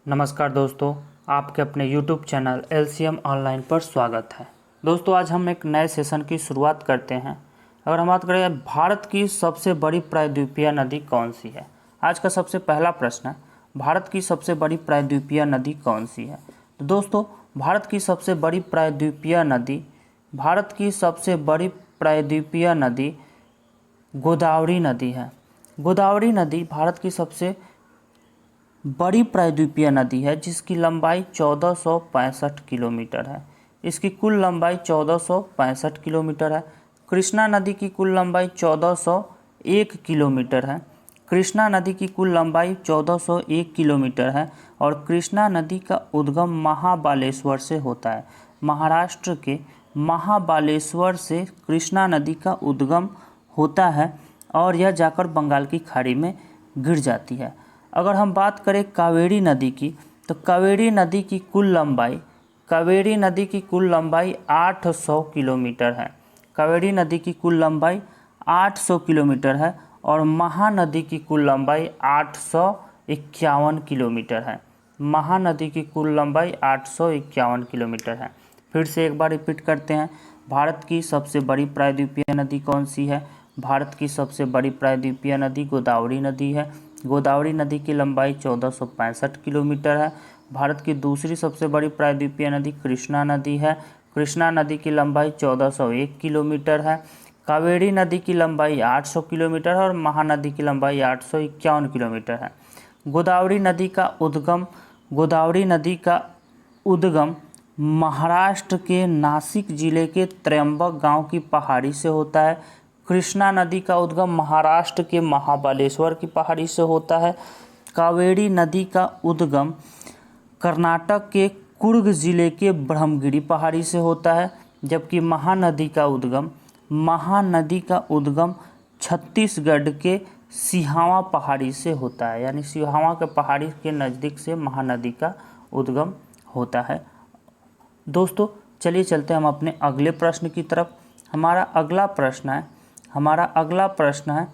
नमस्कार दोस्तों, आपके अपने YouTube चैनल LCM ऑनलाइन पर स्वागत है। दोस्तों, आज हम एक नए सेशन की शुरुआत करते हैं। अगर हम बात करें भारत की सबसे बड़ी प्रायद्वीपीय नदी कौन सी है, आज का सबसे पहला प्रश्न है, भारत की सबसे बड़ी प्रायद्वीपीय नदी कौन सी है। तो दोस्तों, भारत की सबसे बड़ी प्रायद्वीपीय नदी गोदावरी नदी है। गोदावरी नदी भारत की सबसे बड़ी प्रायद्वीपीय नदी है, जिसकी लंबाई 1465 किलोमीटर है। इसकी कुल लंबाई 1465 किलोमीटर है। कृष्णा नदी की कुल लंबाई 1401 किलोमीटर है। कृष्णा नदी की कुल लंबाई 1401 किलोमीटर है और कृष्णा नदी का उद्गम महाबालेश्वर से होता है। महाराष्ट्र के महाबालेश्वर से कृष्णा नदी का उद्गम होता है और यह जाकर बंगाल की खाड़ी में गिर जाती है। अगर हम बात करें कावेरी नदी की, तो कावेरी नदी की कुल लंबाई 800 किलोमीटर है। कावेरी नदी की कुल लंबाई 800 किलोमीटर है और महानदी की कुल लंबाई 851 किलोमीटर है। महानदी की कुल लंबाई 851 किलोमीटर है। फिर से एक बार रिपीट करते हैं, भारत की सबसे बड़ी प्रायद्वीपीय नदी कौन सी है। भारत की सबसे बड़ी प्रायद्वीपीय नदी गोदावरी नदी है। गोदावरी नदी की लंबाई 1465 किलोमीटर है। भारत की दूसरी सबसे बड़ी प्रायद्वीपीय नदी कृष्णा नदी है। कृष्णा नदी की लंबाई 1401 किलोमीटर है। कावेरी नदी की लंबाई 800 किलोमीटर है और महानदी की लंबाई 851 किलोमीटर है। गोदावरी नदी का उद्गम महाराष्ट्र के नासिक जिले के त्र्यंबक गांव की पहाड़ी से होता है। कृष्णा नदी का उद्गम महाराष्ट्र के महाबालेश्वर की पहाड़ी से होता है। कावेरी नदी का उद्गम कर्नाटक के कुर्ग जिले के ब्रह्मगिरी पहाड़ी से होता है, जबकि महानदी का उद्गम छत्तीसगढ़ के सिहावा पहाड़ी से होता है। यानी सिहावा के पहाड़ी के नज़दीक से महानदी का उद्गम होता है। दोस्तों, चलिए चलते हैं हम अपने अगले प्रश्न की तरफ। हमारा अगला प्रश्न है,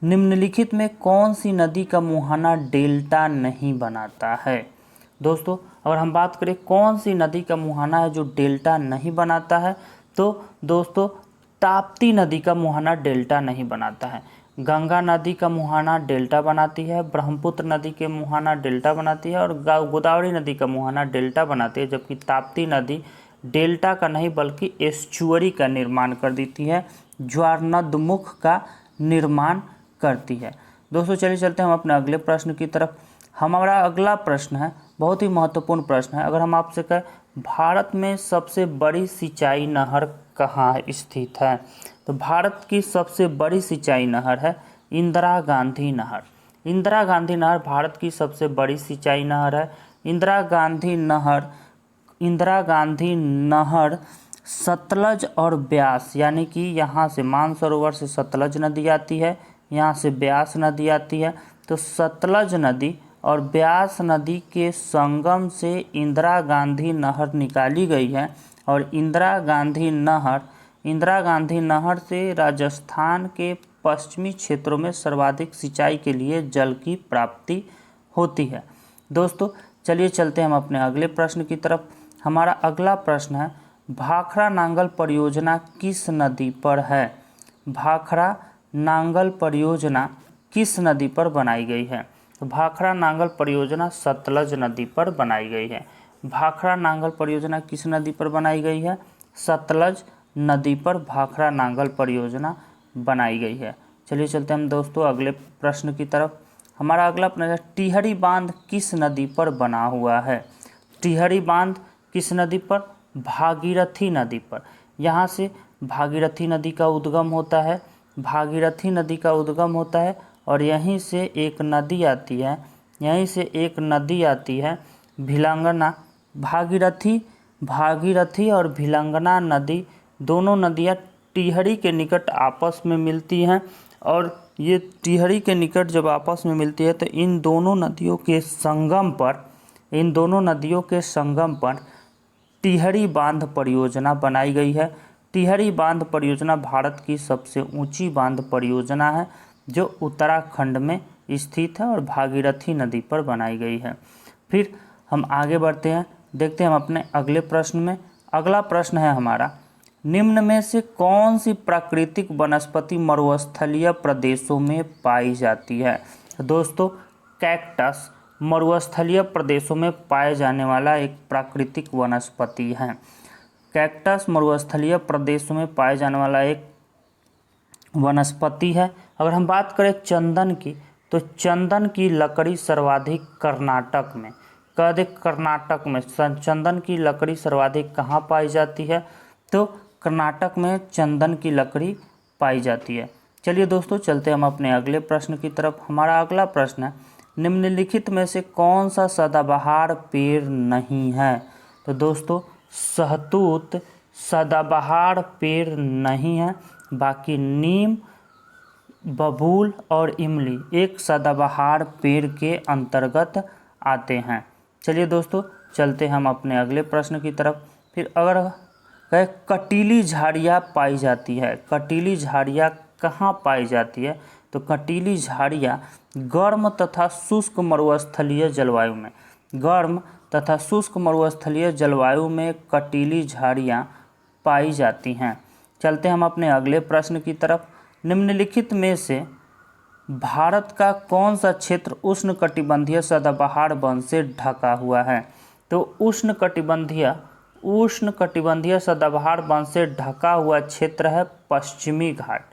निम्नलिखित में कौन सी नदी का मुहाना डेल्टा नहीं बनाता है। दोस्तों, अगर हम बात करें कौन सी नदी का मुहाना है जो डेल्टा नहीं बनाता है, तो दोस्तों ताप्ती नदी का मुहाना डेल्टा नहीं बनाता है। गंगा नदी का मुहाना डेल्टा बनाती है, ब्रह्मपुत्र नदी के मुहाना डेल्टा बनाती है और गोदावरी नदी का मुहाना डेल्टा बनाती है, जबकि ताप्ती नदी डेल्टा का नहीं बल्कि एस्चुअरी का निर्माण कर देती है, ज्वारनदमुख का निर्माण करती है। दोस्तों, चलिए चलते हैं हम अपने अगले प्रश्न की तरफ। हमारा अगला प्रश्न है, बहुत ही महत्वपूर्ण प्रश्न है। अगर हम आपसे कहें भारत में सबसे बड़ी सिंचाई नहर कहाँ स्थित है, तो भारत की सबसे बड़ी सिंचाई नहर है इंदिरा गांधी नहर। इंदिरा गांधी नहर भारत की सबसे बड़ी सिंचाई नहर है। इंदिरा गांधी नहर सतलज और ब्यास, यानी कि यहाँ से मानसरोवर से सतलज नदी आती है, यहाँ से ब्यास नदी आती है, तो सतलज नदी और ब्यास नदी के संगम से इंदिरा गांधी नहर निकाली गई है और इंदिरा गांधी नहर से राजस्थान के पश्चिमी क्षेत्रों में सर्वाधिक सिंचाई के लिए जल की प्राप्ति होती है। दोस्तों, चलिए चलते हैं हम अपने अगले प्रश्न की तरफ। हमारा अगला प्रश्न है, भाखड़ा नांगल परियोजना किस नदी पर है। भाखड़ा नांगल परियोजना किस नदी पर बनाई गई है, तो भाखड़ा नांगल परियोजना सतलज नदी पर बनाई गई है। भाखड़ा नांगल परियोजना किस नदी पर बनाई गई है, सतलज नदी पर भाखड़ा नांगल परियोजना बनाई गई है। चलिए चलते हैं हम दोस्तों अगले प्रश्न की तरफ। हमारा अगला प्रश्न है, टिहरी बांध किस नदी पर बना हुआ है। टिहरी बांध किस नदी पर, भागीरथी नदी पर। यहाँ से भागीरथी नदी का उद्गम होता है और यहीं से एक नदी आती है भिलंगना। भागीरथी और भिलंगना नदी, दोनों नदियाँ टिहरी के निकट आपस में मिलती हैं और ये टिहरी के निकट जब आपस में मिलती है तो इन दोनों नदियों के संगम पर टिहरी बांध परियोजना बनाई गई है। टिहरी बांध परियोजना भारत की सबसे ऊंची बांध परियोजना है जो उत्तराखंड में स्थित है और भागीरथी नदी पर बनाई गई है। फिर हम आगे बढ़ते हैं, देखते हैं हम अपने अगले प्रश्न में। अगला प्रश्न है हमारा, निम्न में से कौन सी प्राकृतिक वनस्पति मरुस्थलीय प्रदेशों में पाई जाती है। दोस्तों, कैक्टस मरुस्थलीय प्रदेशों में पाए जाने वाला एक प्राकृतिक वनस्पति है। कैक्टस मरुस्थलीय प्रदेशों में पाए जाने वाला एक वनस्पति है। अगर हम बात करें चंदन की, तो चंदन की लकड़ी सर्वाधिक कर्नाटक में, कर्नाटक में चंदन की लकड़ी सर्वाधिक कहाँ पाई जाती है, तो कर्नाटक में चंदन की लकड़ी पाई जाती है। चलिए दोस्तों, चलते हम अपने अगले प्रश्न की तरफ। हमारा अगला प्रश्न है, निम्नलिखित में से कौन सा सदाबहार पेड़ नहीं है। तो दोस्तों, शहतूत सदाबहार पेड़ नहीं है, बाकी नीम, बबूल और इमली एक सदाबहार पेड़ के अंतर्गत आते हैं। चलिए दोस्तों, चलते हम अपने अगले प्रश्न की तरफ। फिर अगर कहे कटीली झाड़ियाँ पाई जाती है, कटीली झाड़ियाँ कहाँ पाई जाती है, तो कटीली झाड़ियाँ गर्म तथा शुष्क मरुस्थलीय जलवायु में, गर्म तथा शुष्क मरुस्थलीय जलवायु में कटीली झाड़ियाँ पाई जाती हैं। चलते हम अपने अगले प्रश्न की तरफ। निम्नलिखित में से भारत का कौन सा क्षेत्र उष्णकटिबंधीय सदाबहार वन से ढका हुआ है। तो उष्णकटिबंधीय सदाबहार वन से ढका हुआ क्षेत्र है पश्चिमी घाट।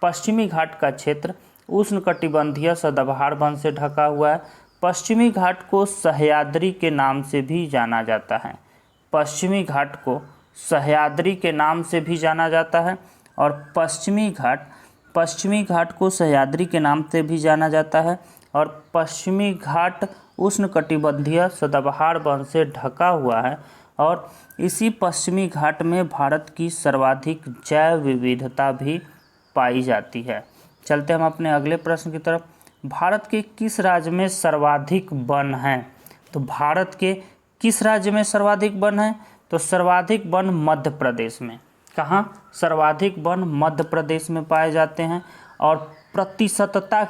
पश्चिमी घाट का क्षेत्र उष्णकटिबंधीय सदाबहार वन से ढका हुआ है। पश्चिमी घाट को सह्याद्री के नाम से भी जाना जाता है। पश्चिमी घाट को सह्याद्री के नाम से भी जाना जाता है और पश्चिमी घाट को सह्याद्री के नाम से भी जाना जाता है और पश्चिमी घाट उष्णकटिबंधीय सदाबहार वन से ढका हुआ है और इसी पश्चिमी घाट में भारत की सर्वाधिक जैव विविधता भी पाई जाती है। चलते हम अपने अगले प्रश्न की तरफ। भारत के किस राज्य में सर्वाधिक वन हैं। तो भारत के किस राज्य में सर्वाधिक वन हैं, तो सर्वाधिक वन मध्य प्रदेश में। कहाँ? सर्वाधिक वन मध्य प्रदेश में पाए जाते हैं और प्रतिशतता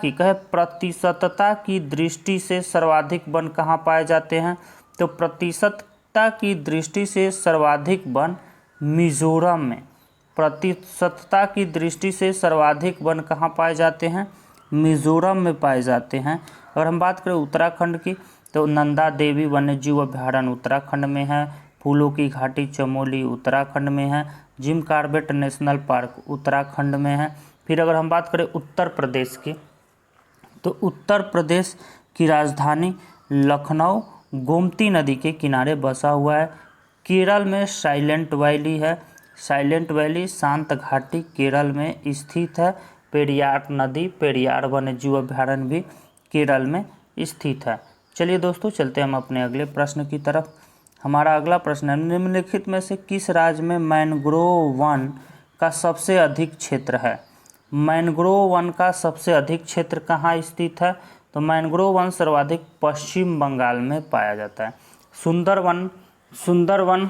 की दृष्टि से सर्वाधिक वन कहाँ पाए जाते हैं, तो प्रतिशतता की दृष्टि से सर्वाधिक वन मिजोरम में। प्रतिशतता की दृष्टि से सर्वाधिक वन कहाँ पाए जाते हैं, मिजोरम में पाए जाते हैं। अगर हम बात करें उत्तराखंड की, तो नंदा देवी वन्यजीव अभ्यारण्य उत्तराखंड में है। फूलों की घाटी चमोली उत्तराखंड में है। Jim Corbett national park Uttarakhand में है। फिर अगर हम बात करें उत्तर प्रदेश की, तो उत्तर प्रदेश की राजधानी लखनऊ गोमती नदी के किनारे बसा हुआ है। केरल में साइलेंट वैली है। साइलेंट वैली शांत घाटी केरल में स्थित है। पेरियार नदी, पेरियार वन्यजीव अभ्यारण्य भी केरल में स्थित है। चलिए दोस्तों, चलते हम अपने अगले प्रश्न की तरफ। हमारा अगला प्रश्न है, निम्नलिखित में से किस राज्य में मैंग्रोव वन का सबसे अधिक क्षेत्र है। मैंग्रोव वन का सबसे अधिक क्षेत्र कहाँ स्थित है, तो मैंग्रोव वन सर्वाधिक पश्चिम बंगाल में पाया जाता है। सुंदरवन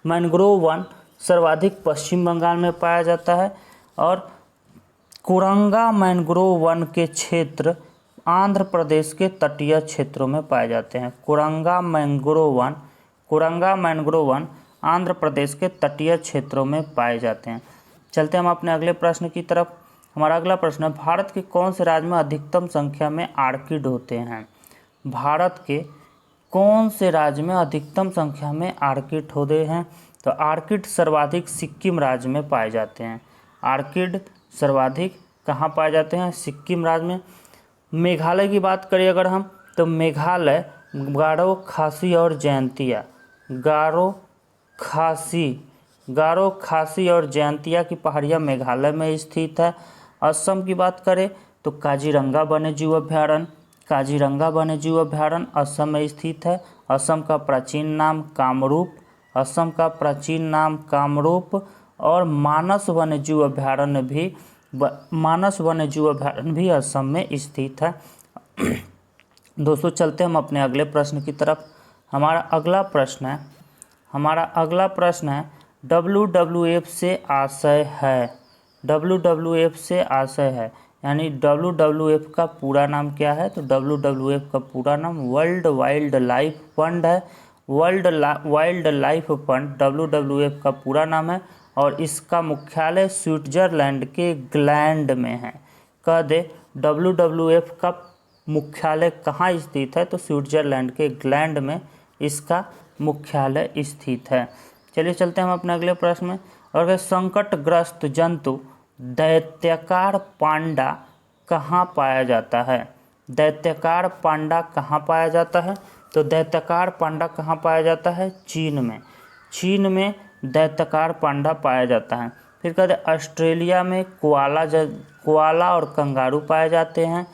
मैंग्रोव वन सर्वाधिक पश्चिम बंगाल में पाया जाता है और कुरंगा मैंग्रोव वन के क्षेत्र आंध्र प्रदेश के तटीय क्षेत्रों में पाए जाते हैं। कुरंगा मैंग्रोव वन आंध्र प्रदेश के तटीय क्षेत्रों में पाए जाते हैं। चलते हम अपने अगले प्रश्न की तरफ। हमारा अगला प्रश्न है, भारत के कौन से राज्य में अधिकतम संख्या में आर्किड होते हैं। भारत के कौन से राज्य में अधिकतम संख्या में आर्किड होते हैं, तो आर्किड सर्वाधिक सिक्किम राज्य में पाए जाते हैं। आर्किड सर्वाधिक कहाँ पाए जाते हैं, सिक्किम राज्य में। मेघालय की बात करें अगर हम, तो मेघालय गारो, खासी और जयंतिया, गारो खासी और जयंतिया की पहाड़ियाँ मेघालय में स्थित है। असम की बात करें तो काजीरंगा वन्यजीव अभ्यारण्य असम में स्थित है। असम का प्राचीन नाम कामरूप और मानस वन्यजीव अभ्यारण्य भी असम में स्थित है। दोस्तों, चलते हम अपने अगले प्रश्न की तरफ। हमारा अगला प्रश्न है WWF से आशय है। यानी WWF का पूरा नाम क्या है? तो WWF का पूरा नाम वर्ल्ड वाइल्ड लाइफ फंड है। World wild life fund WWF का पूरा नाम है और इसका मुख्यालय स्विट्जरलैंड के ग्लैंड में है। कह दे WWF का मुख्यालय कहाँ स्थित है? तो स्विट्जरलैंड के ग्लैंड में इसका मुख्यालय स्थित है। चलिए चलते हैं हम अपने अगले प्रश्न में। और संकटग्रस्त जंतु दैत्याकार पांडा कहाँ पाया जाता है? दैत्याकार पांडा कहाँ पाया जाता है? तो दैत्याकार पांडा कहाँ पाया जाता है? चीन में। चीन में दैत्याकार पांडा पाया जाता है। फिर कहते हैं ऑस्ट्रेलिया में कोआला और कंगारू पाए जाते हैं।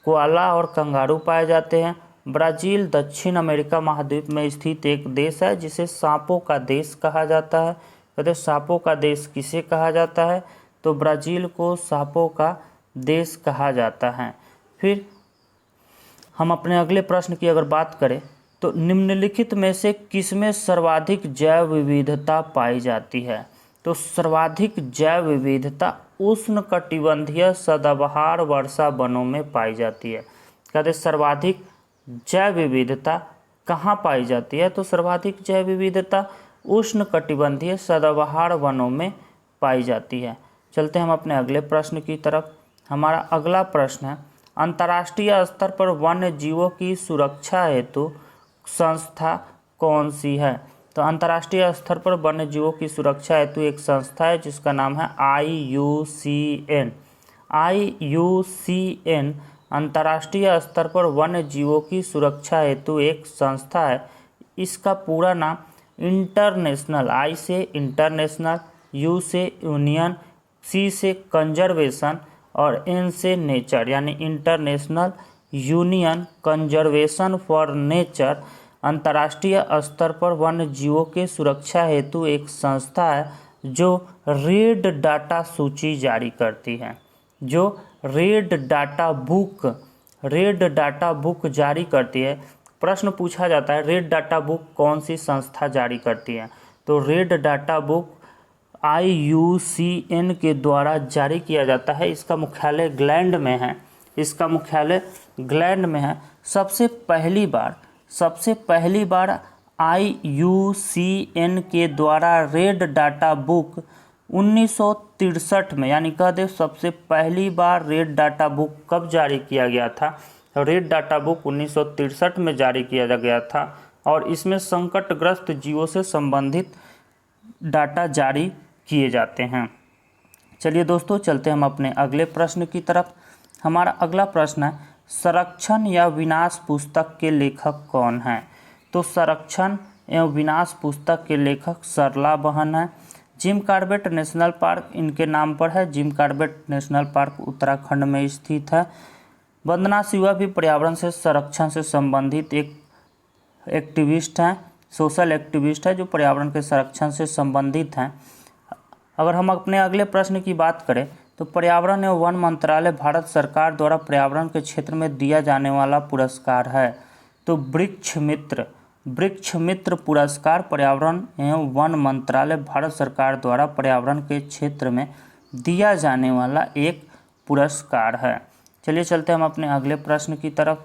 कोआला और कंगारू पाए जाते हैं। ब्राज़ील दक्षिण अमेरिका महाद्वीप में स्थित एक देश है जिसे सांपों का देश कहा जाता है। कहते हैं सांपों का देश किसे कहा जाता है? तो ब्राज़ील को सांपों का देश कहा जाता है। फिर हम अपने अगले प्रश्न की अगर बात करें तो निम्नलिखित में से किसमें सर्वाधिक जैव विविधता पाई जाती है? तो सर्वाधिक जैव विविधता उष्णकटिबंधीय सदाबहार वर्षा वनों में पाई जाती है। कहते सर्वाधिक जैव विविधता कहाँ पाई जाती है? तो सर्वाधिक जैव विविधता उष्णकटिबंधीय सदाबहार वनों में पाई जाती है। चलते हम अपने अगले प्रश्न की तरफ। हमारा अगला प्रश्न है, अंतर्राष्ट्रीय स्तर पर वन्य जीवों की सुरक्षा हेतु संस्था कौन सी है? तो अंतर्राष्ट्रीय स्तर पर वन्य जीवों की सुरक्षा हेतु एक संस्था है जिसका नाम है IUCN। IUCN अंतर्राष्ट्रीय स्तर पर वन्य जीवों की सुरक्षा हेतु एक संस्था है। इसका पूरा नाम इंटरनेशनल, I से इंटरनेशनल, U से यूनियन, C से कंजर्वेशन और N से नेचर, यानी international union conservation for nature अंतर्राष्ट्रीय स्तर पर वन्य जीवों के सुरक्षा हेतु एक संस्था है जो रेड डाटा सूची जारी करती है। जो रेड डाटा बुक जारी करती है। प्रश्न पूछा जाता है रेड डाटा बुक कौन सी संस्था जारी करती है? तो रेड डाटा बुक IUCN के द्वारा जारी किया जाता है। इसका मुख्यालय ग्लैंड में है। इसका मुख्यालय ग्लैंड में है। सबसे पहली बार IUCN के द्वारा रेड डाटा बुक 1963 में, यानी कह दे सबसे पहली बार रेड डाटा बुक कब जारी किया गया था? रेड डाटा बुक 1963 में जारी किया गया था और इसमें संकटग्रस्त जीवों से संबंधित डाटा जारी किए जाते हैं। चलिए दोस्तों चलते हम अपने अगले प्रश्न की तरफ। हमारा अगला प्रश्न है, संरक्षण या विनाश पुस्तक के लेखक कौन हैं? तो संरक्षण एवं विनाश पुस्तक के लेखक सरला बहन है। जिम कॉर्बेट नेशनल पार्क इनके नाम पर है। Jim Corbett national park Uttarakhand में स्थित है। वंदना शिवा भी पर्यावरण से संरक्षण से संबंधित एक एक्टिविस्ट हैं, सोशल एक्टिविस्ट है जो पर्यावरण के संरक्षण से संबंधित हैं। अगर हम अपने अगले प्रश्न की बात करें तो पर्यावरण एवं वन मंत्रालय भारत सरकार द्वारा पर्यावरण के क्षेत्र में दिया जाने वाला पुरस्कार है। तो वृक्ष मित्र पुरस्कार पर्यावरण एवं वन मंत्रालय भारत सरकार द्वारा पर्यावरण के क्षेत्र में दिया जाने वाला एक पुरस्कार है। चलिए चलते हम अपने अगले प्रश्न की तरफ।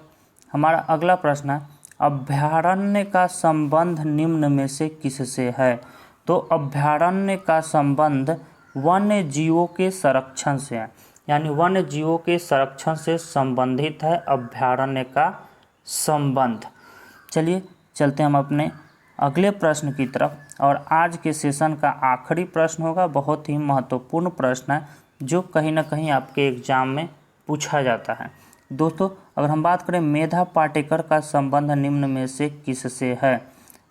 हमारा अगला प्रश्न है, अभयारण्य का संबंध निम्न में से किससे है? तो अभयारण्य का संबंध वन्य जीवों के संरक्षण से है, यानी वन्य जीवों के संरक्षण से संबंधित है अभयारण्य का संबंध। चलिए चलते हम अपने अगले प्रश्न की तरफ और आज के सेशन का आखिरी प्रश्न होगा। बहुत ही महत्वपूर्ण प्रश्न है जो कहीं ना कहीं आपके एग्जाम में पूछा जाता है। दोस्तों अगर हम बात करें मेधा पाटेकर का संबंध निम्न में से किससे है?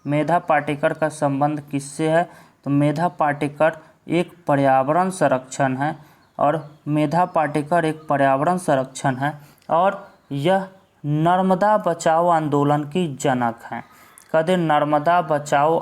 मेधा पाटेकर का संबंध किससे है? तो मेधा पाटेकर एक पर्यावरण संरक्षण है और मेधा पाटेकर एक पर्यावरण संरक्षण है और यह नर्मदा बचाओ आंदोलन की जनक हैं। कदे नर्मदा बचाओ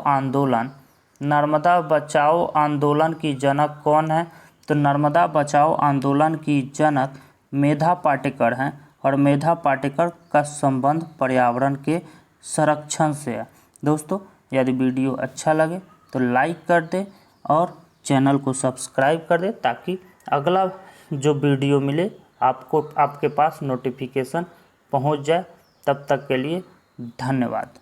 आंदोलन की जनक कौन है? तो नर्मदा बचाओ आंदोलन की जनक मेधा पाटेकर हैं और मेधा पाटेकर का संबंध पर्यावरण के संरक्षण से है। दोस्तों यदि वीडियो अच्छा लगे तो लाइक कर दे और चैनल को सब्सक्राइब कर दे ताकि अगला जो वीडियो मिले आपके पास नोटिफिकेशन पहुंच जाए। तब तक के लिए धन्यवाद।